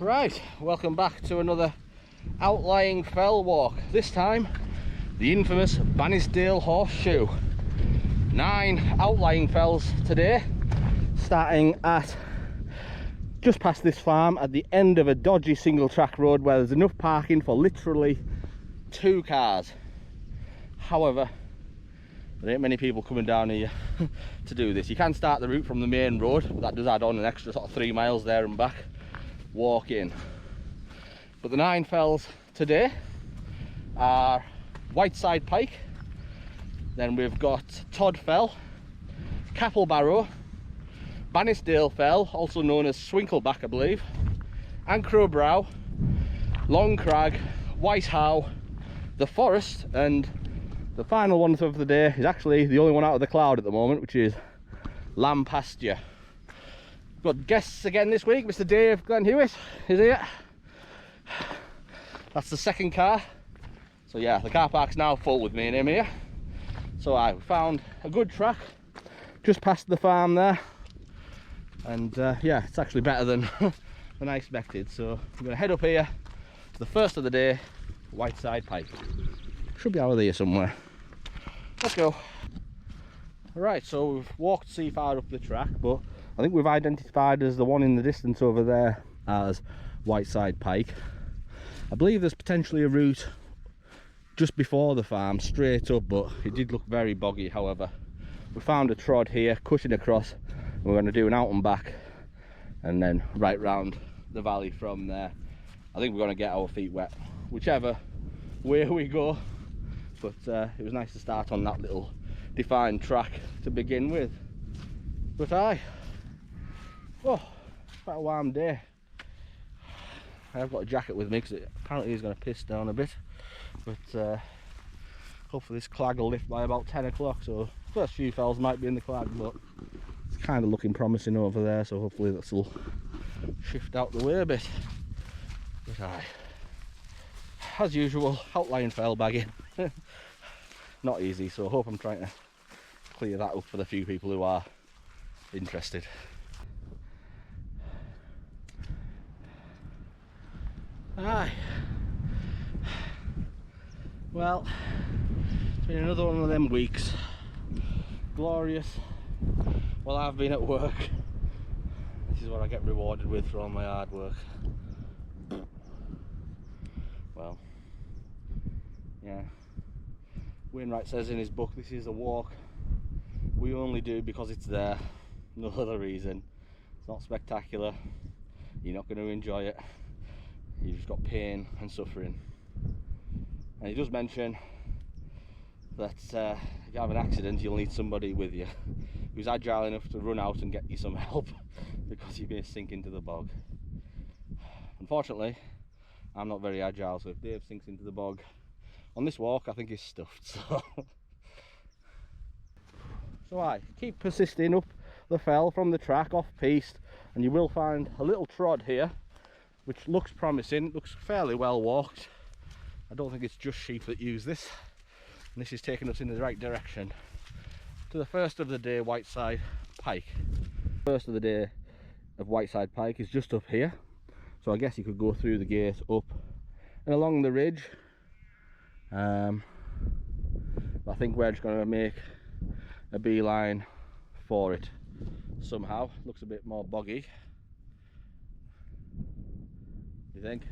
Right, welcome back to another Outlying Fell walk. This time, the infamous Bannisdale Horseshoe. 9 Outlying Fells today, starting at just past this farm at the end of a dodgy single track road where there's enough parking for literally 2 cars. However, there ain't many people coming down here to do this. You can start the route from the main road, but that does add on an extra sort of 3 miles there and back. Walk in. But the 9 fells today are Whiteside Pike, then we've got Todd Fell, Capel Barrow, Bannisdale Fell, also known as Swinkle back I believe, Ancrow Brow, Long Crag, White Howe, the Forest, and the final one of the day is actually the only one out of the cloud at the moment, which is Pasture. We've got guests again this week. Mr. Dave Glenn Hewitt is here. That's the second car. So yeah, the car park's now full with me and him here. So we found a good track just past the farm there. And yeah, it's actually better than, than I expected. So I'm going to head up here to the first of the day, Whiteside Pike. Should be out of here somewhere. Let's go. Right, so we've walked so far up the track, but I think we've identified as the one in the distance over there as Whiteside Pike. I believe there's potentially a route just before the farm, straight up, but it did look very boggy. However, we found a trod here, cutting across, and we're going to do an out and back, and then right round the valley from there. I think we're going to get our feet wet, whichever way we go. But it was nice to start on that little defined track to begin with. But oh, it's quite a warm day. I have got a jacket with me because it apparently is going to piss down a bit. But hopefully this clag will lift by about 10 o'clock. So first few fells might be in the clag, but it's kind of looking promising over there. So hopefully this will shift out the way a bit. But as usual, Outlying fell bagging. Not easy, so I hope I'm trying to clear that up for the few people who are interested. Aye. Well, it's been another one of them weeks. Glorious. Well, I've been at work. This is what I get rewarded with for all my hard work. Well, yeah. Wainwright says in his book, this is a walk we only do because it's there, no other reason. It's not spectacular, you're not going to enjoy it, you've just got pain and suffering. And he does mention that if you have an accident, you'll need somebody with you who's agile enough to run out and get you some help because you may sink into the bog. Unfortunately, I'm not very agile, so if Dave sinks into the bog on this walk, I think he's stuffed. So I keep persisting up the fell from the track off piste, and you will find a little trod here which looks promising. It looks fairly well walked. I don't think it's just sheep that use this, and this is taking us in the right direction to the first of the day Whiteside Pike. First of the day of Whiteside Pike is just up here, so I guess you could go through the gate up and along the ridge. I think we're just going to make a beeline for it somehow. Looks a bit more boggy. You think?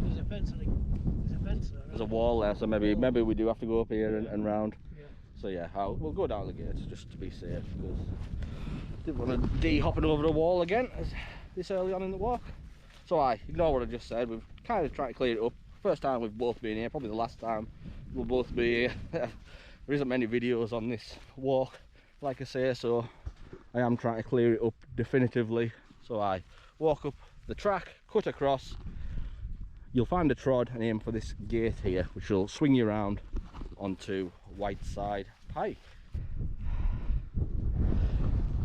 There's a fence. There's a fence there. There's a wall there, so maybe we do have to go up here and round. Yeah. So yeah, we'll go down the gate just to be safe, because I didn't want to hopping over the wall again this early on in the walk. So ignore what I just said. We've kind of tried to clear it up. First time we've both been here, probably the last time we'll both be here. There isn't many videos on this walk, like I say, so I am trying to clear it up definitively. So I walk up the track, cut across, you'll find a trod and aim for this gate here, which will swing you around onto Whiteside Pike.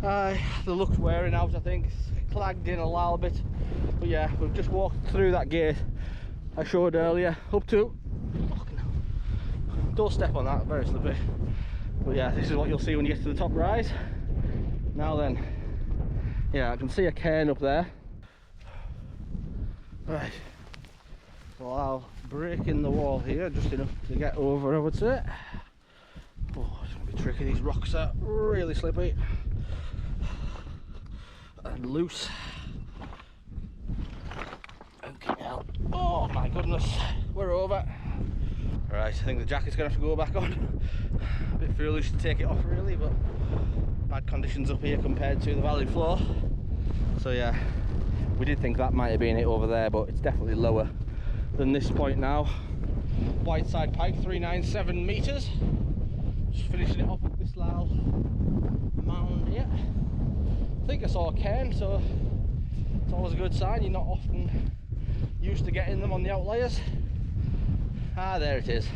The look's wearing out, I think. It's clagged in a little bit, but yeah, we've just walked through that gate I showed earlier, up to, don't step on that, very slippy. But yeah, this is what you'll see when you get to the top rise. Now then, yeah, I can see a cairn up there. Right, so I'll break in the wall here just enough to get over, I would say. Oh, it's going to be tricky, these rocks are really slippy and loose. Okay, now, oh my goodness, we're over. Right, I think the jacket's going to have to go back on. A bit foolish to take it off really, but bad conditions up here compared to the valley floor. So yeah, we did think that might have been it over there, but it's definitely lower than this point now. Whiteside Pike, 397 metres. Just finishing it off up this little mound here. I think I saw a cairn, so it's always a good sign. You're not often used to getting them on the outliers. Ah, there it is.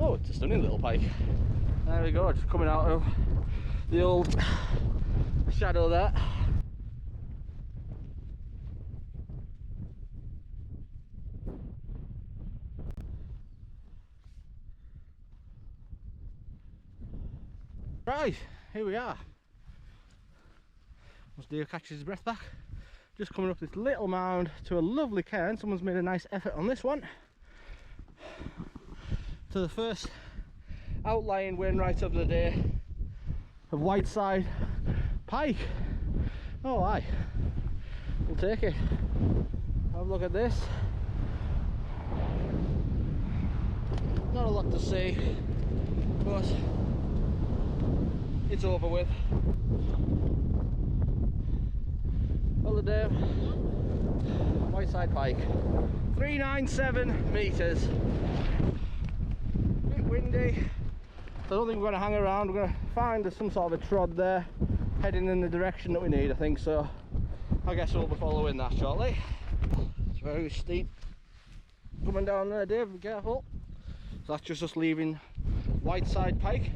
Oh, it's a stunning little pike. There we go, just coming out of the old shadow there. Right, here we are. Once Deer catches his breath back, just coming up this little mound to a lovely cairn. Someone's made a nice effort on this one. To the first outlying Wainwright of the day of Whiteside Pike. Oh aye, we'll take it. Have a look at this. Not a lot to see, but it's over with. Well, the day, Whiteside Pike, 397 metres. Bit windy, so I don't think we're going to hang around. We're going to find some sort of a trod there, heading in the direction that we need, I think. So I guess we'll be following that shortly. It's very steep coming down there, Dave, be careful. So that's just us leaving Whiteside Pike.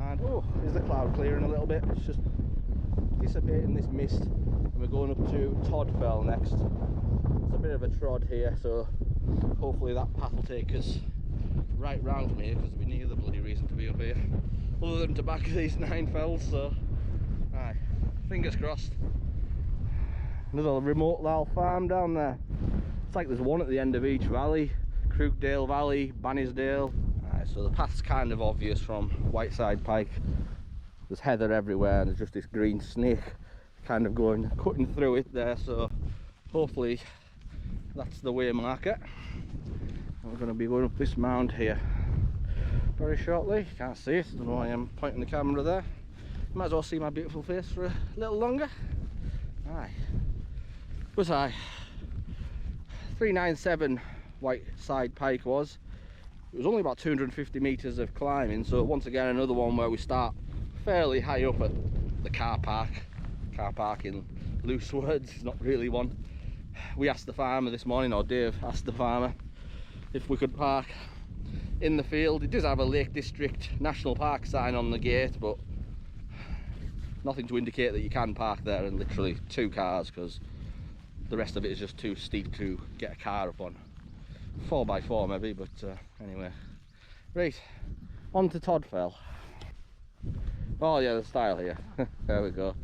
And oh, there's the cloud clearing a little bit. It's just dissipating this mist, and we're going up to Todd Fell next. It's a bit of a trod here, so hopefully that path will take us right round from here, because we need the bloody reason to be up here other than to back these 9 fells. So aye, fingers crossed. Another remote little farm down there. It's like there's one at the end of each valley. Crookdale Valley, Bannisdale. So the path's kind of obvious from Whiteside Pike. There's heather everywhere, and there's just this green snake kind of cutting through it there, so hopefully that's the way marker. We're going to be going up this mound here very shortly. Can't see it, I don't know why I'm pointing the camera there. Might as well see my beautiful face for a little longer. Aye, but aye, 397 Whiteside Pike was. It was only about 250 metres of climbing, so once again another one where we start fairly high up at the car park. Car park in loose words, it's not really one. We asked the farmer this morning, or Dave asked the farmer, if we could park in the field. It does have a Lake District National Park sign on the gate, but nothing to indicate that you can park there in literally 2 cars, because the rest of it is just too steep to get a car up on. 4x4 maybe, but anyway. Right, on to Todd Fell. Oh yeah, the stile here. There we go.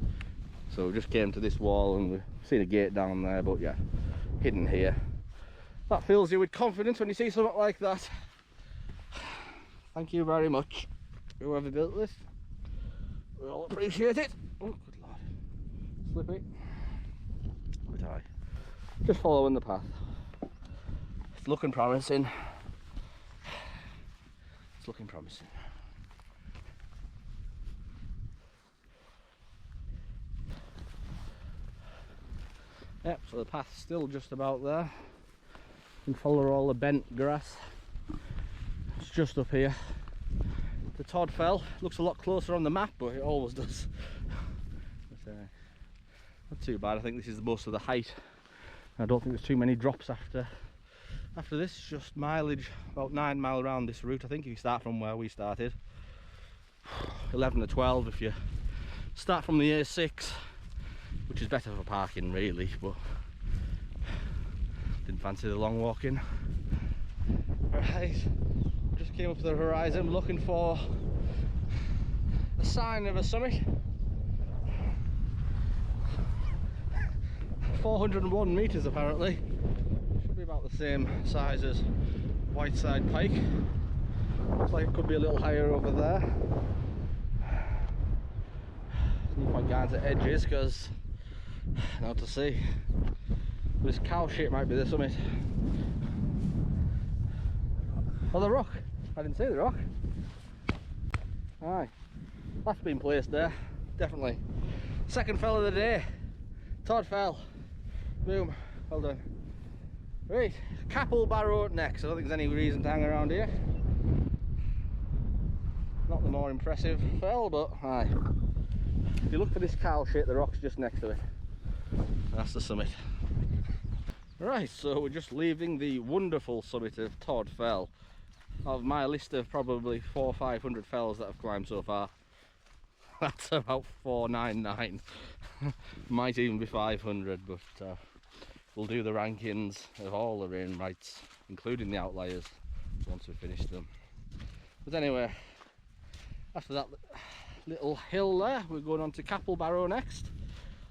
So we just came to this wall and we've seen a gate down there, but yeah, hidden here. That fills you with confidence when you see something like that. Thank you very much, whoever built this. We all appreciate it. Oh, good lord. Slippy. But aye, just following the path. It's looking promising. It's looking promising. Yep, so the path's still just about there. You can follow all the bent grass. It's just up here. The Todd Fell looks a lot closer on the map, but it always does. But, not too bad. I think this is most of the height. I don't think there's too many drops after this. It's just mileage, about 9 mile around this route, I think, if you start from where we started. 11 to 12 if you start from the A6, which is better for parking really, but didn't fancy the long walk in. Right, just came up to the horizon looking for a sign of a summit. 401 meters apparently. about the same size as Whiteside Pike. Looks like it could be a little higher over there. No point going to edges because not to see. But this cow shit might be the summit. Oh, the rock! I didn't see the rock. Aye, that's been placed there, definitely. Second fell of the day. Todd fell. Boom. Well done. Right, Capel Barrow next. I don't think there's any reason to hang around here. Not the more impressive fell, but aye. If you look for this cow shit, the rock's just next to it. That's the summit. Right, so we're just leaving the wonderful summit of Todd Fell. Of my list of probably 400 or 500 fells that I've climbed so far, that's about 499. Might even be 500, but we'll do the rankings of all the Wainwrights, including the outliers, once we finish them. But anyway, after that little hill there, we're going on to Capple Barrow next.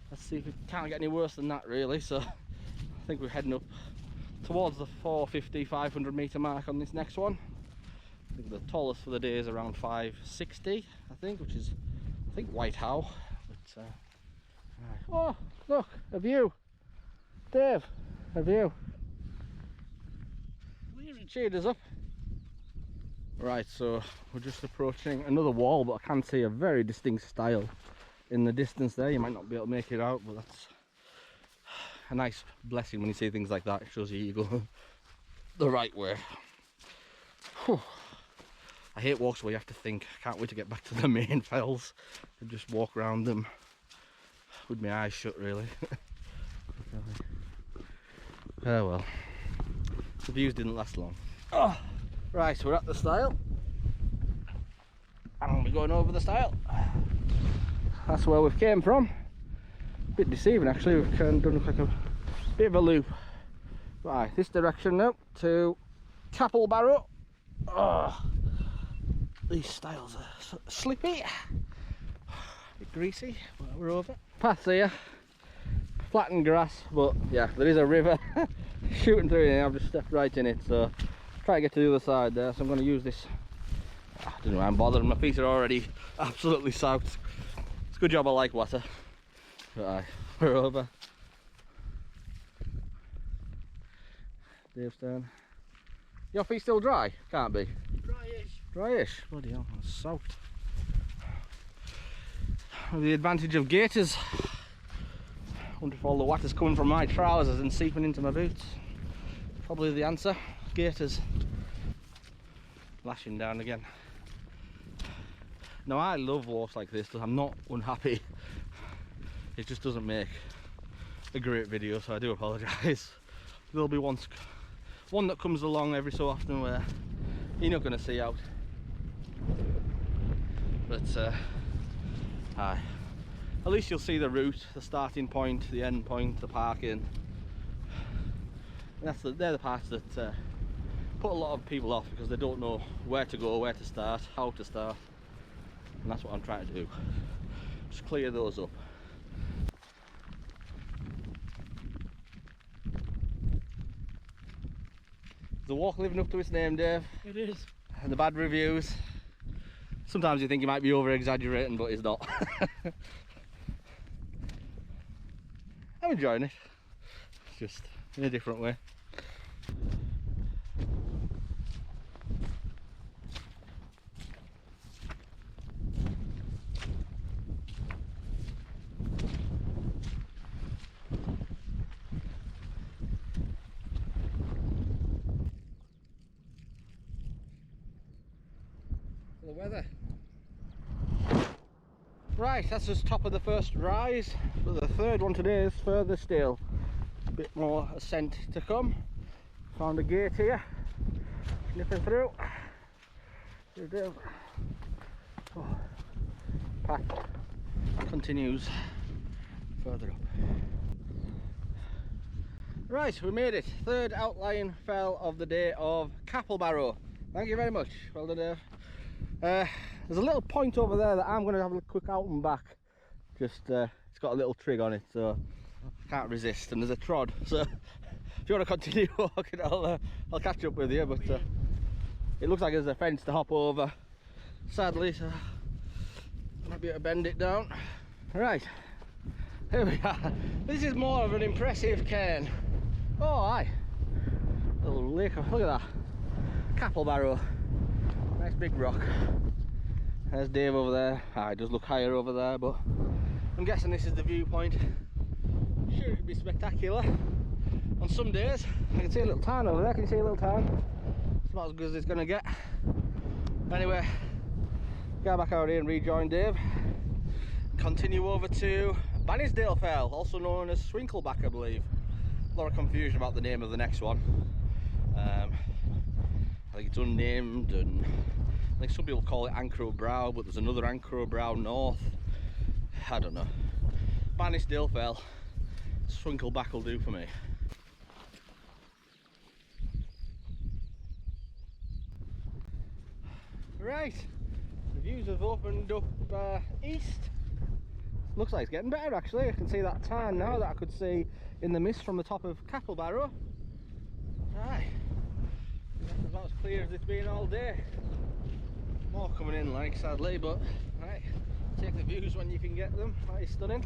Let's see if we can't get any worse than that, really. So I think we're heading up towards the 450, 500 metre mark on this next one. I think the tallest for the day is around 560, I think, which is, I think, White Howe. But, right. Oh, look, a view. Dave, a view. Cheered us up. Right, so we're just approaching another wall, but I can see a very distinct stile in the distance there. You might not be able to make it out, but that's a nice blessing when you see things like that. It shows you go the right way. Whew. I hate walks where you have to think. I can't wait to get back to the main fells and just walk around them with my eyes shut, really. Oh well, the views didn't last long. Oh, right, we're at the stile and we're going over the stile. That's where we've came from. A bit deceiving actually, we've done like a bit of a loop. Right, this direction now to Capel Barrow. Oh, these stiles are slippy, a bit greasy, but we're over. Path here, flattened grass, but yeah, there is a river shooting through here. I've just stepped right in it, so try to get to the other side there. So I'm going to use this. I don't know why I'm bothered, my feet are already absolutely soaked. It's a good job I like water. Right, we're over. Dave's down. Your feet still dry? Can't be. Dryish. Dryish? Bloody hell, I'm soaked. With the advantage of gaiters. Wonder if all the water's coming from my trousers and seeping into my boots. Probably the answer. Gaiters. Lashing down again. Now I love walks like this, so I'm not unhappy. It just doesn't make a great video, so I do apologise. There'll be one that comes along every so often where you're not going to see out. But aye, at least you'll see the route, the starting point, the end point, the parking. And they're the parts that put a lot of people off because they don't know where to go, where to start, how to start. And that's what I'm trying to do. Just clear those up. The walk living up to its name, Dave. It is. And the bad reviews. Sometimes you think you might be over exaggerating, but it's not. I'm enjoying it. It's just in a different way. The weather. Right, that's just top of the first rise, but the third one today is further still. A bit more ascent to come. Found a gate here, sniffing through. Here it is. Oh. Path continues further up. Right, we made it. Third outlying fell of the day of Capel Barrow. Thank you very much. Well done, Dave. There's a little point over there that I'm going to have a quick out and back. Just it's got a little trig on it, so I can't resist, and there's a trod, so if you want to continue walking, I'll catch up with you. But it looks like there's a fence to hop over, sadly, so I might be able to bend it down. Right, here we are. This is more of an impressive cairn. Oh, aye. Little lake, look at that. Capel Barrow. Nice big rock. There's Dave over there. Ah, it does look higher over there, but I'm guessing this is the viewpoint. Sure, it'd be spectacular. On some days, I can see a little tarn over there. Can you see a little tarn? It's about as good as it's going to get. Anyway, go back out here and rejoin Dave. Continue over to Bannisdale Fell, also known as Swinkle, I believe. A lot of confusion about the name of the next one. I think it's unnamed, and I think some people call it Ancrow Brow, but there's another Ancrow Brow north. I don't know. Bannisdale Fell, Swinkle back will do for me. Right, the views have opened up east. Looks like it's getting better actually. I can see that tarn now that I could see in the mist from the top of Capple Barrow. Aye, that's about as clear as it's been all day. More coming in like, sadly, but right, take the views when you can get them. That is stunning.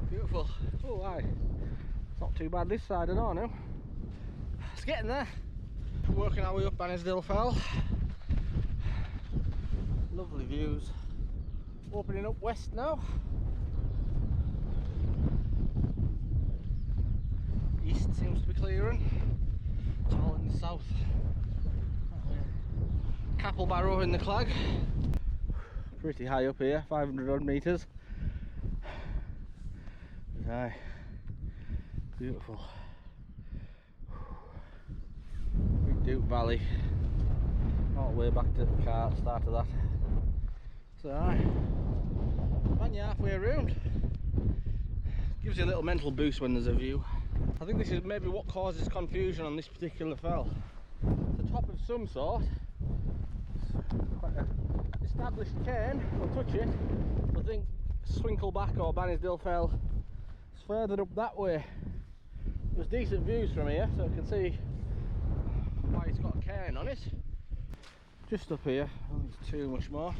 Beautiful. Oh aye, it's not too bad this side at all now. It's getting there. Working our way up Bannisdale Fell. Lovely views. Opening up west now. East seems to be clearing. It's all in the south. Capel Barrow in the Crag. Pretty high up here, 500 odd metres. Aye, beautiful. Big Duke Valley. All the way back to the car, start of that. So aye, man, you're halfway around. Gives you a little mental boost when there's a view. I think this is maybe what causes confusion on this particular fell. The top of some sort. It's quite an established cairn, I'll touch it. I think Swinkleback or Bannisdale Fell is further up that way. There's decent views from here, so I can see why it's got a cairn on it. Just up here, I don't think it's too much more.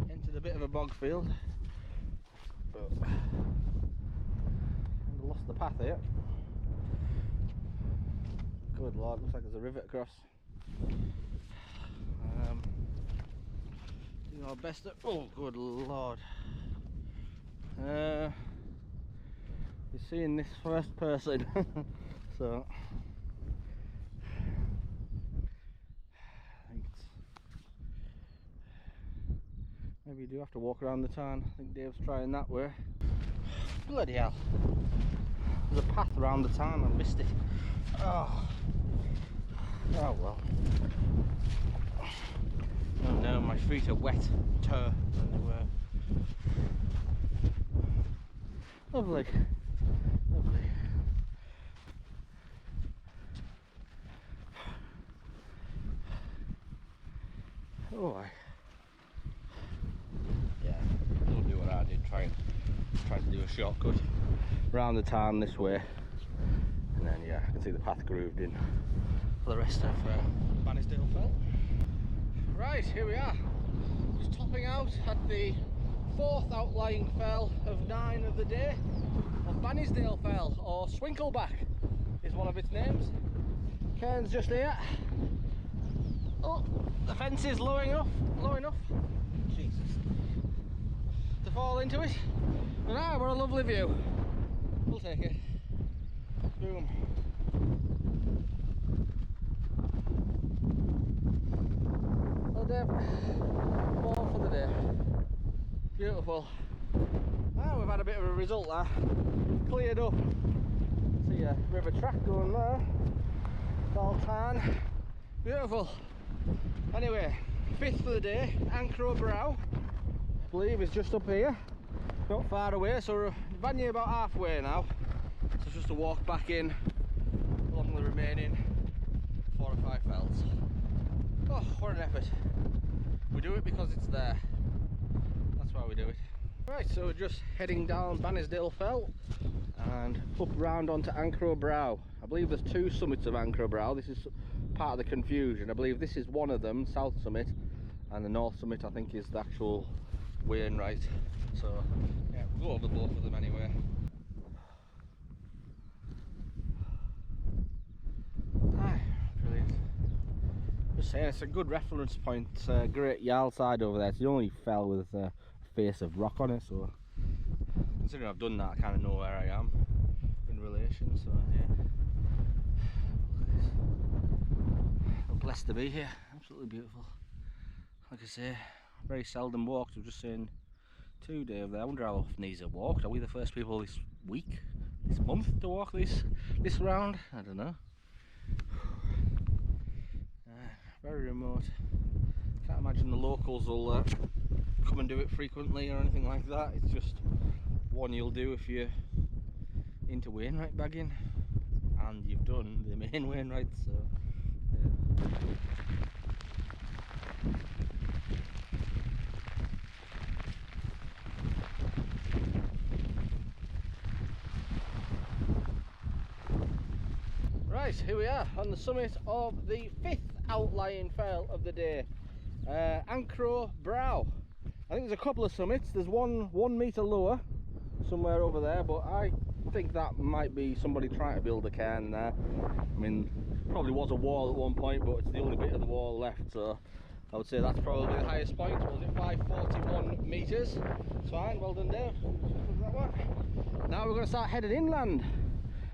Entered a bit of a bog field, but I lost the path here. Good lord, looks like there's a rivet across. Do our best at, oh good lord. You're seeing this first person, so I think it's, maybe you do have to walk around the tarn. I think Dave's trying that way. Bloody hell, there's a path around the tarn, I missed it. Oh well. Oh no, my feet are wet, turf everywhere. Lovely, lovely. Oh, yeah, don't do what I did, trying to do a shortcut round the tarn this way, and then yeah, I can see the path grooved in for the rest of Bannisdale Fell. Right, here we are, just topping out at the 4th outlying fell of 9 of the day of Bannisdale Fell, or Swinkleback is one of its names. Cairn's just here. Oh, the fence is low enough, Jesus, to fall into it. And ah, what a lovely view. We'll take it. Boom. Well, Dave, all for the day. Beautiful. Ah, we've had a bit of a result there. Cleared up. See a river track going there. It's all tan. Beautiful. Anyway, 5th for the day, Ancrow Brow, I believe is just up here. Not far away, so we're nearly about halfway now. So it's just a walk back in along the remaining 4 or 5 fells. Oh, what an effort. We do it because it's there. That's why we do it. Right, so we're just heading down Bannisdale Fell, and up round onto Ancrow Brow. I believe there's two summits of Ancrow Brow. This is part of the confusion. I believe this is one of them, South Summit, and the North Summit I think is the actual Wainwright. So yeah, we'll go over both of them anyway. Brilliant. Just saying, it's a good reference point. Great Yarl side over there. It's the only fell with a face of rock on it, so considering I've done that, I kind of know where I am in relation. So yeah, look at this. I'm blessed to be here. Absolutely beautiful. Like I say, very seldom walked. I was just saying 2 days over there. I wonder how often these are walked. Are we the first people this week, this month, to walk this round? I don't know. Very remote. Can't imagine the locals will come and do it frequently or anything like that. It's just one you'll do if you're into Wainwright bagging and you've done the main Wainwright, so yeah. Right, here we are on the summit of the 5th outlying fell of the day, Ancrow Brow. I think there's a couple of summits. There's one 1 metre lower somewhere over there, but I think that might be somebody trying to build a cairn there. I mean, probably was a wall at one point, but it's the only bit of the wall left, so I would say that's probably the highest point. Was it 541 metres? It's fine, well done Dave. That one. Now we're going to start heading inland.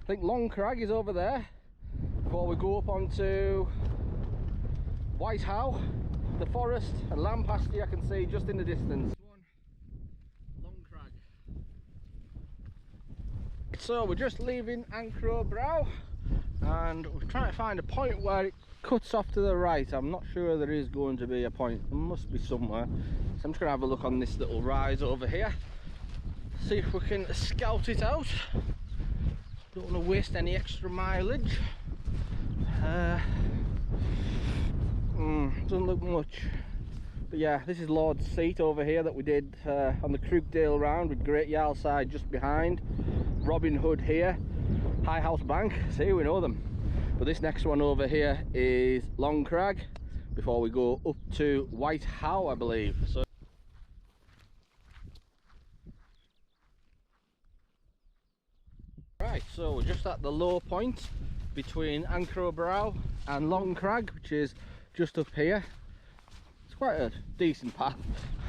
I think Long Crag is over there before we go up onto Howe, the forest and lamb pasture I can see just in the distance. Long Crag. So we're just leaving Ancrow Brow and we're trying to find a point where it cuts off to the right. I'm not sure there is going to be a point. There must be somewhere. So I'm just going to have a look on this little rise over here. See if we can scout it out. Don't want to waste any extra mileage. Doesn't look much, but yeah, this is Lord's Seat over here that we did on the Crugdale round with Great Yarl side just behind. Robin Hood here, High House Bank, see, we know them. But this next one over here is Long Crag before we go up to Howe, I believe. So right, so we're just at the low point between Ancrow Brow and Long Crag, which is just up here. It's quite a decent path,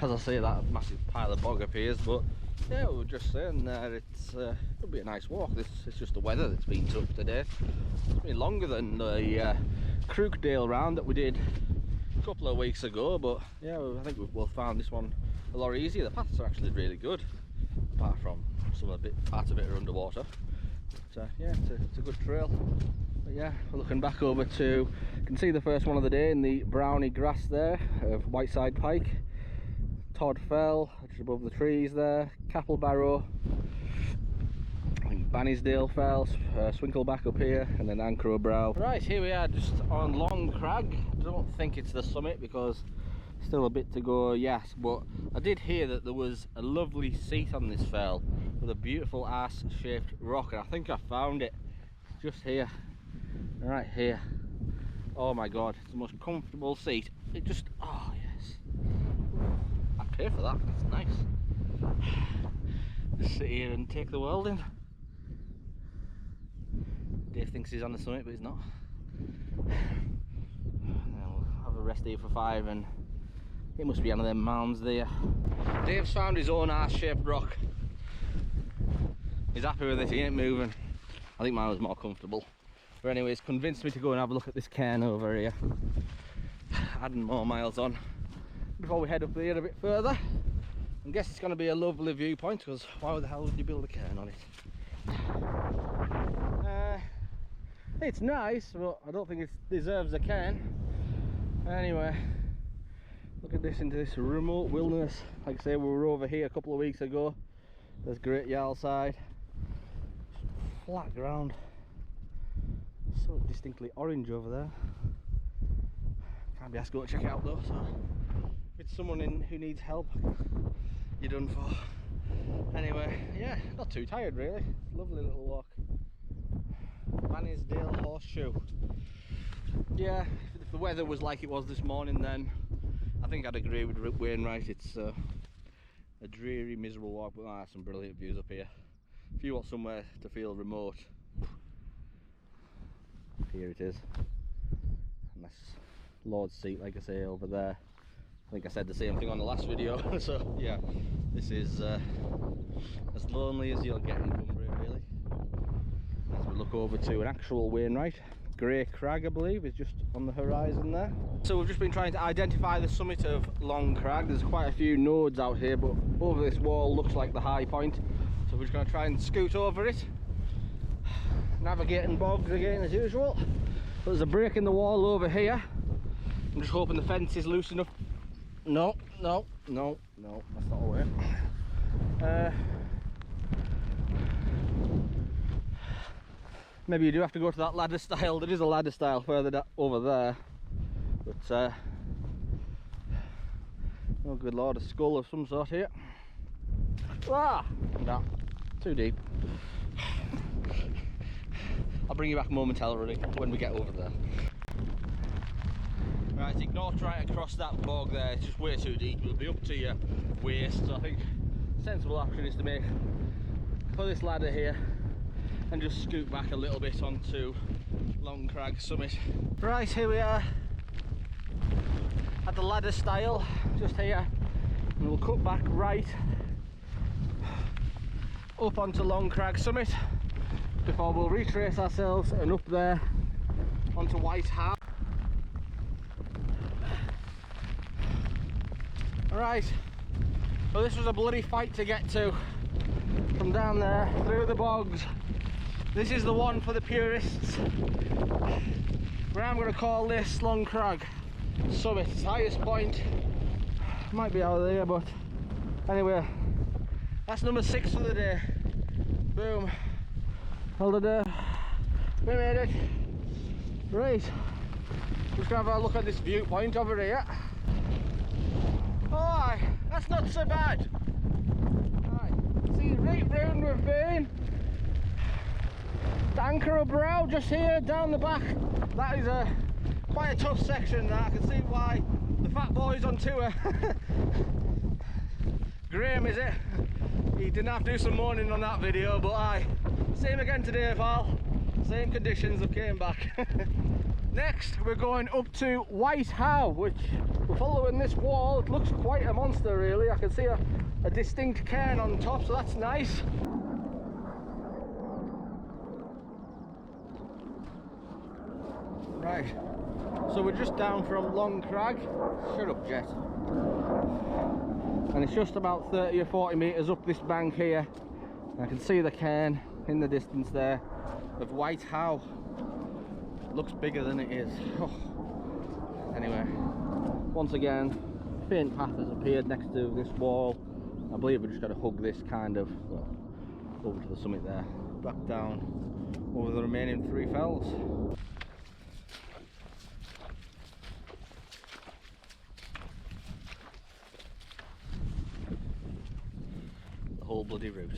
as I say, that massive pile of bog appears, but yeah, we were just saying there, it'll be a nice walk. It's just the weather that's been tough today. It's been longer than the Crugdale round that we did a couple of weeks ago, but yeah, I think we'll find this one a lot easier. The paths are actually really good, apart from some of the parts of it are underwater. But yeah, it's a good trail. But yeah, we're looking back over to, you can see the first one of the day in the browny grass there of Whiteside Pike. Todd Fell, just above the trees there. Capel, Barrow. I think Bannisdale Fell, Swinkle back up here, and then Ancrow Brow. Right, here we are just on Long Crag. I don't think it's the summit because still a bit to go, yes, but I did hear that there was a lovely seat on this fell with a beautiful arse-shaped rock, and I think I found it just here, right here. Oh my god, it's the most comfortable seat. It just, oh yes, I'd pay for that. That's nice. Just sit here and take the world in. Dave thinks he's on the summit, but he's not. We'll have a rest here for 5, and it must be one of them mounds there. Dave's found his own arse-shaped rock. He's happy with it, he ain't moving. I think mine was more comfortable. But anyway, it's convinced me to go and have a look at this cairn over here. Adding more miles on before we head up there a bit further. I guess it's going to be a lovely viewpoint, because why the hell would you build a cairn on it? It's nice, but I don't think it deserves a cairn. Anyway, look at this, into this remote wilderness. Like I say, we were over here a couple of weeks ago. There's Great Yarl side. Flat ground. So distinctly orange over there. Can't be asked to go check it out though, so if it's someone who needs help, you're done for. Anyway, yeah, not too tired really. Lovely little walk. Bannisdale Horseshoe. Yeah, if the weather was like it was this morning, then I think I'd agree with Wainwright. It's a dreary, miserable walk, but some brilliant views up here. If you want somewhere to feel remote, here it is. And that's Lord's Seat, like I say, over there. I think I said the same thing on the last video. So yeah, this is as lonely as you'll get in Cumbria, really. As we look over to an actual Wainwright, grey Crag I believe is just on the horizon there. So we've just been trying to identify the summit of Long Crag. There's quite a few nodes out here, but over this wall looks like the high point. So we're just going to try and scoot over it. Navigating bogs again as usual. But there's a break in the wall over here. I'm just hoping the fence is loose enough. No, that's not a way. Maybe you do have to go to that ladder stile. There is a ladder stile further over there. But, oh good lord, a skull of some sort here. Ah! No, too deep. I'll bring you back momentarily when we get over there. Right, ignore trying to cross that bog there, it's just way too deep. It'll be up to your waist, so I think the sensible option is to make for this ladder here and just scoot back a little bit onto Long Crag summit. Right, here we are at the ladder stile, just here, and we'll cut back right up onto Long Crag summit before we'll retrace ourselves and up there onto Howe. Alright, well this was a bloody fight to get to from down there through the bogs. This is the one for the purists, where I'm going to call this Long Crag summit. Its highest point might be out there, but anyway, that's number 6 for the day. Boom, held it there, we made it. Right, just gonna have a look at this viewpoint over here. Oh, that's not so bad. Right, see right round we've been. The Ancrow brow just here down the back. That is quite a tough section. That I can see why the fat boy's on tour. Graham, is it? He didn't have to do some mourning on that video, but same again today, pal. Same conditions, I came back. Next, we're going up to Howe, which we're following this wall. It looks quite a monster, really. I can see a distinct cairn on top, so that's nice. Right, so we're just down from Long Crag. Shut up, Jet. And it's just about 30 or 40 metres up this bank here. I can see the cairn in the distance there of Howe. Looks bigger than it is. Oh. Anyway, once again, faint path has appeared next to this wall. I believe we're just going to hug this kind of, well, over to the summit there, back down over the remaining 3 fells. The whole bloody route.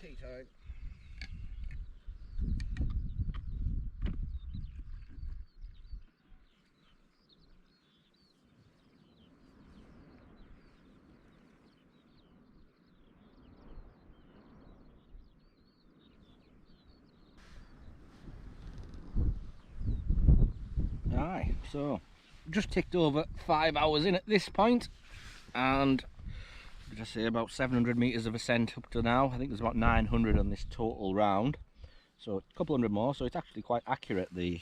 Tea time. Aye, so just ticked over 5 hours in at this point, and just say about 700 metres of ascent up to now. I think there's about 900 on this total round, so a couple hundred more, so it's actually quite accurate, the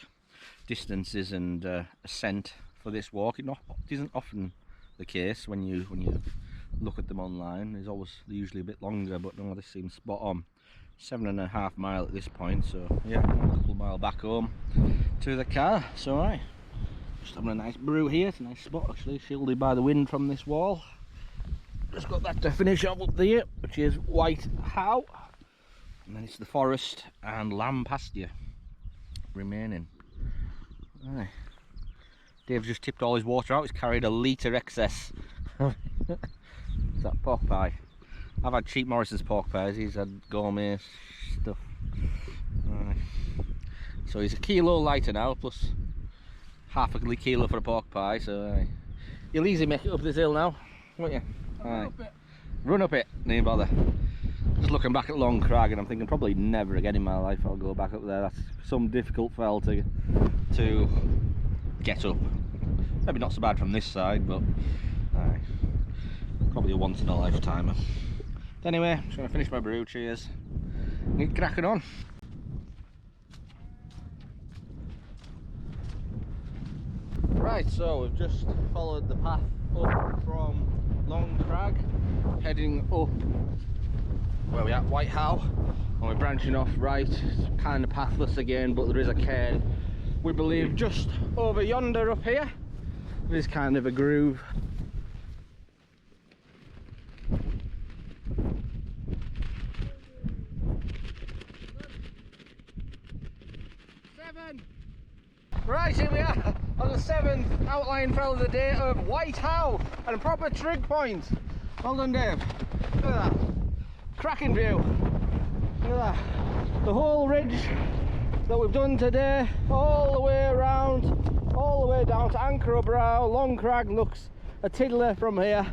distances and ascent for this walk. It isn't often the case when you look at them online. They're usually a bit longer, but no, this seems spot on. 7.5 miles at this point, so yeah, a couple of miles back home to the car. So aye, just having a nice brew here. It's a nice spot actually, shielded by the wind from this wall. Just got that to finish off up there, which is Howe, and then it's the forest and lamb pasture remaining. Aye. Dave's just tipped all his water out. He's carried a litre excess It's that pork pie. I've had cheap Morrison's pork pies, he's had gourmet stuff. So he's a kilo lighter now, plus half a kilo for a pork pie, so you'll easily make it up this hill now, won't you? Run up it, needn't bother. Just looking back at Long Crag and I'm thinking probably never again in my life I'll go back up there. That's some difficult fell to get up. Maybe not so bad from this side, but probably a once in a lifetime. Anyway, I'm just going to finish my brew, cheers, and get cracking on. Right, so we've just followed the path up from Long Crag, heading up where we at, White Howe, and we're branching off right. It's kind of pathless again, but there is a cairn, we believe, just over yonder up here. There is kind of a groove. Right, here we are on the 7th outlying fell of the day of White Howe, and a proper trig point. Well done, Dave. Look at that. Cracking view. Look at that. The whole ridge that we've done today, all the way around, all the way down to Ancrow brow. Long Crag looks a tiddler from here.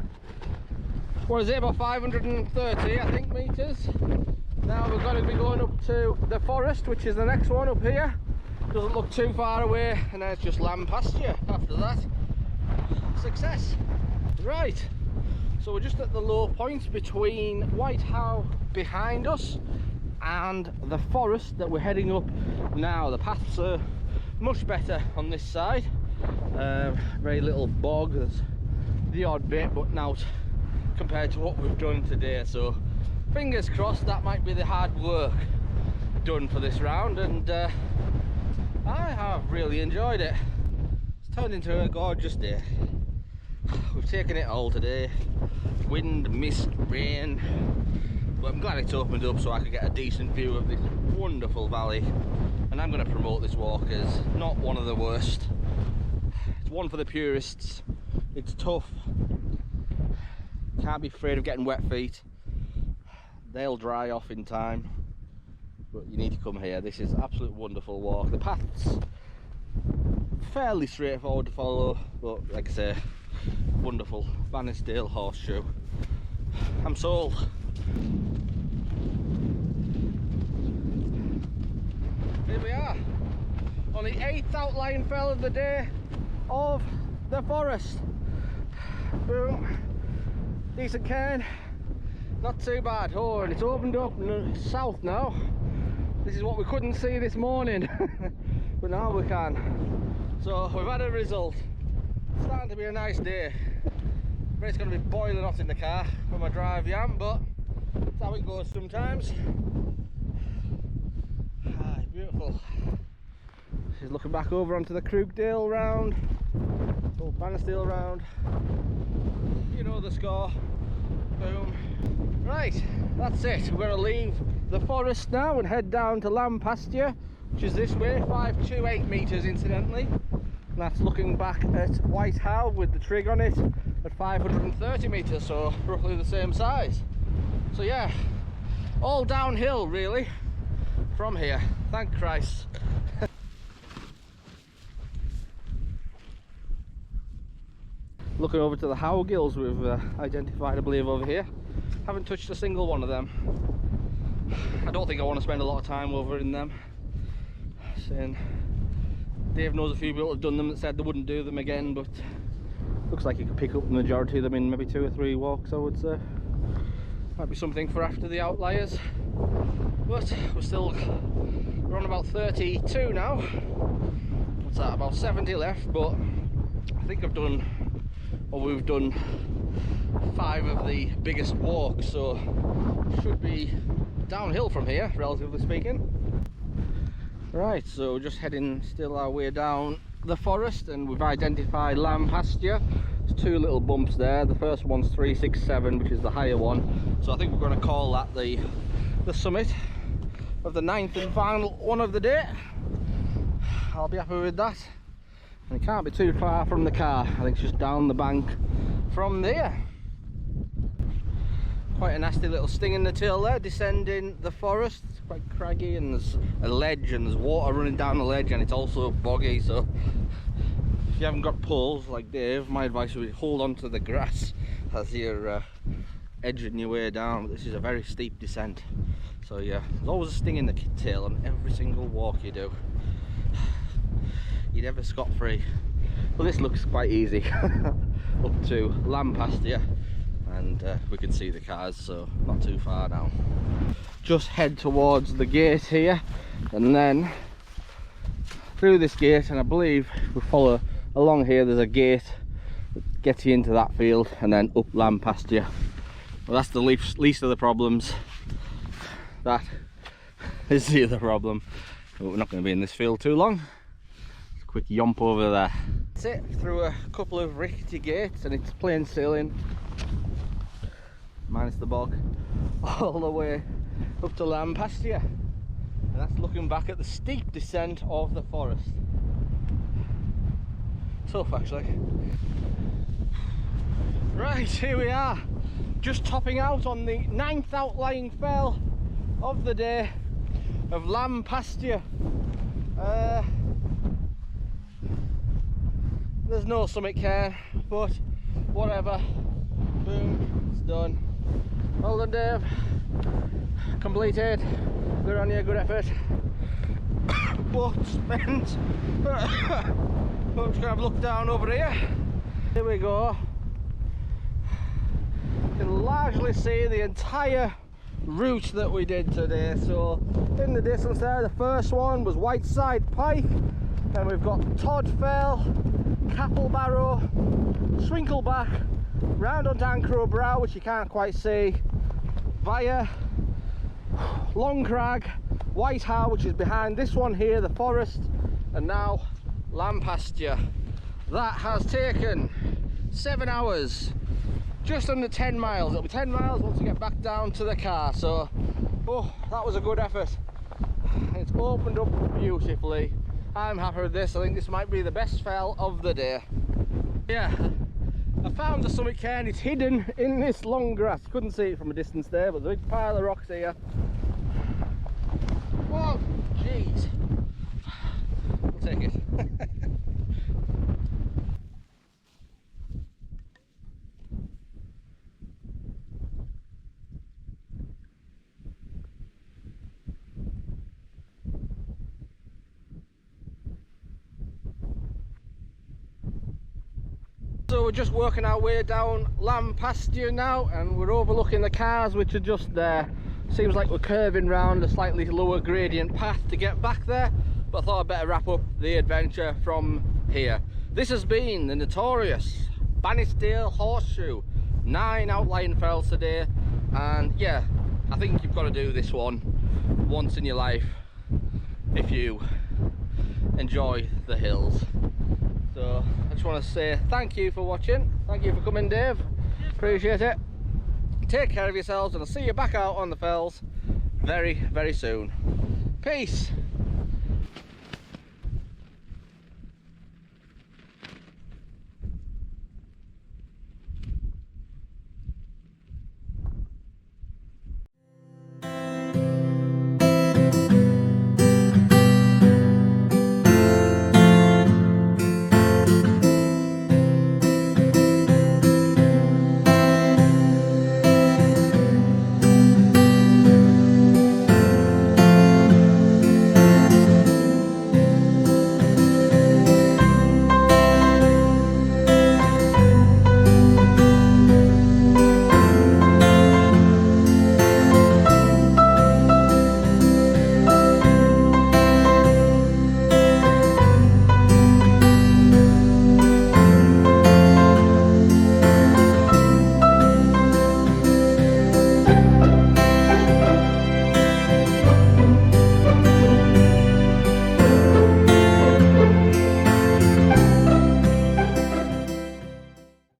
What is it, about 530, I think, metres. Now we're going to be going up to the forest, which is the next one up here. Doesn't look too far away, and then it's just lamb pasture after that. Success. Right, so we're just at the low point between White Howe behind us and the forest that we're heading up now. The paths are much better on this side. Very little bog, there's the odd bit, but not compared to what we've done today. So fingers crossed that might be the hard work done for this round, and I have really enjoyed it. It's turned into a gorgeous day. We've taken it all today. Wind, mist, rain. But I'm glad it's opened up so I can get a decent view of this wonderful valley. And I'm going to promote this walk as not one of the worst. It's one for the purists. It's tough. Can't be afraid of getting wet feet. They'll dry off in time. But you need to come here. This is an absolute wonderful walk. The path's fairly straightforward to follow, but like I say, wonderful. Bannisdale Horseshoe. I'm sold. Here we are on the 8th outlying fell of the day of the forest. Boom. Decent cairn. Not too bad. Oh, and it's opened up south now. This is what we couldn't see this morning, but now we can. So we've had a result. It's starting to be a nice day. It's going to be boiling hot in the car for my drive yam, but that's how it goes sometimes. Beautiful. She's looking back over onto the Crugdale round, or Bannisdale round. You know the score. Boom. Right, that's it. We're going to leave the forest now and head down to lamb pasture, which is this way, 528 metres incidentally. And that's looking back at White Howe with the trig on it at 530 metres, so roughly the same size. So yeah, all downhill really from here, thank Christ. Looking over to the Howe gills we've identified, I believe, over here. Haven't touched a single one of them. I don't think I want to spend a lot of time over in them. Saying Dave knows a few people have done them that said they wouldn't do them again, but looks like you could pick up the majority of them in maybe 2 or 3 walks, I would say. Might be something for after the outliers. But we're on about 32 now. What's that, about 70 left, but I think we've done 5 of the biggest walks, so should be downhill from here, relatively speaking. Right, so just heading still our way down the forest, and we've identified lamb pasture. There's 2 little bumps there. The first one's 367, which is the higher one, so I think we're going to call that the summit of the 9th and final one of the day. I'll be happy with that, and it can't be too far from the car. I think it's just down the bank from there. Quite a nasty little sting in the tail there, descending the forest. It's quite craggy and there's a ledge and there's water running down the ledge and it's also boggy, so if you haven't got poles like Dave, my advice would be hold on to the grass as you're edging your way down. This is a very steep descent, so yeah, there's always a sting in the tail on every single walk you do. You're never scot-free. Well, this looks quite easy. Up to lamb pasture, and we can see the cars, so not too far now. Just head towards the gate here and then through this gate, and I believe we follow along here, there's a gate that gets you into that field and then up lamb pasture. Well, that's the least of the problems. That is the other problem, but we're not going to be in this field too long. Just a quick yomp over there. That's it, through a couple of rickety gates and it's plain sailing, minus the bog, all the way up to lamb pasture, and that's looking back at the steep descent of the forest. Tough actually. Right, here we are, just topping out on the 9th outlying fell of the day of lamb pasture. There's no summit cairn, but whatever. Boom, it's done. Well done, Dave. Completed. Good on you, good effort. But spent. I'm just gonna have a look down over here. Here we go. You can largely see the entire route that we did today. So in the distance there, the first one was Whiteside Pike. Then we've got Todd Fell, Capel, Barrow, Swinkle back, round onto Ancrow brow, which you can't quite see, via Long Crag, White Howe, which is behind this one here, the forest, and now lamb pasture. That has taken 7 hours, just under 10 miles. It'll be 10 miles once we get back down to the car, so oh, that was a good effort. It's opened up beautifully. I'm happy with this. I think this might be the best fell of the day. Yeah, I found the summit cairn. It's hidden in this long grass. You couldn't see it from a distance there, but there's a big pile of rocks here. Whoa, jeez. I'll take it. So we're just working our way down lamb pasture now, and we're overlooking the cars which are just there. Seems like we're curving round a slightly lower gradient path to get back there, but I thought I'd better wrap up the adventure from here. This has been the notorious Bannisdale Horseshoe. 9 outlying fells today, and yeah, I think you've got to do this one once in your life if you enjoy the hills. So I just want to say thank you for watching. Thank you for coming, Dave. Appreciate it. Take care of yourselves, and I'll see you back out on the fells very, very soon. Peace.